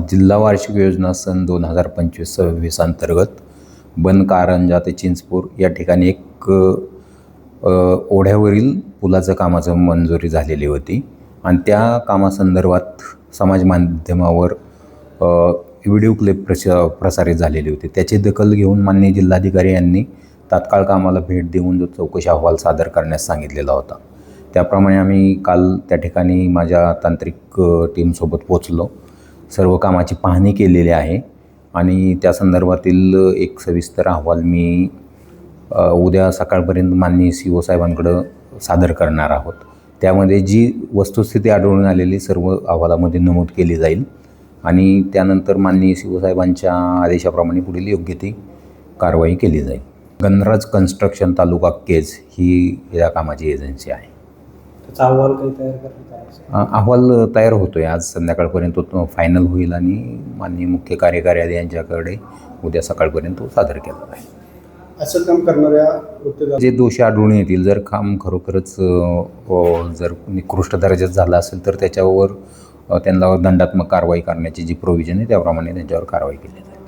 जिल्हा वार्षिक योजना सन 2025-26 अंतर्गत बन कारंजा ते चिंचपूर या ठिकाणी एक ओढ्यावरील पुलाचं कामाचं मंजुरी झालेली होती आणि त्या कामासंदर्भात समाज माध्यमावर व्हिडिओ क्लिप प्रसारित झालेली होती. त्याची दखल घेऊन माननीय जिल्हाधिकारी यांनी तात्काळ कामाला भेट देऊन जो चौकशी अहवाल सादर करण्यास सांगितलेला होता. त्याप्रमाणे आम्ही काल त्या ठिकाणी माझ्या तांत्रिक टीमसोबत पोचलो. सर्व कामाची पाहणी केलेली आहे आणि त्या संदर्भातील एक सविस्तर अहवाल मी उद्या सकाळपर्यंत माननीय CO साहेबांकडं सादर करणार आहोत. त्यामध्ये जी वस्तुस्थिती आढळून आलेली सर्व अहवालामध्ये नमूद केली जाईल आणि त्यानंतर माननीय CO साहेबांच्या आदेशाप्रमाणे पुढील योग्य ती कारवाई केली जाईल. गणराज कन्स्ट्रक्शन तालुका केज ही या कामाची एजन्सी आहे. त्याचा अहवाल काही तयार करण्यात आला? अहवाल तयार होतो आहे. आज संध्याकाळपर्यंत तो फायनल होईल आणि माननीय मुख्य कार्यकारी अधिकारी यांच्याकडे उद्या सकाळपर्यंत तो सादर केला जाईल. असं काम करणाऱ्या जे दोषी आढळून येतील, जर काम खरोखरच जर निकृष्ट दर्जाचं झालं असेल तर त्याच्यावर त्यांना दंडात्मक कारवाई करण्याची जी प्रोव्हिजन आहे त्याप्रमाणे त्यांच्यावर कारवाई केली जाईल.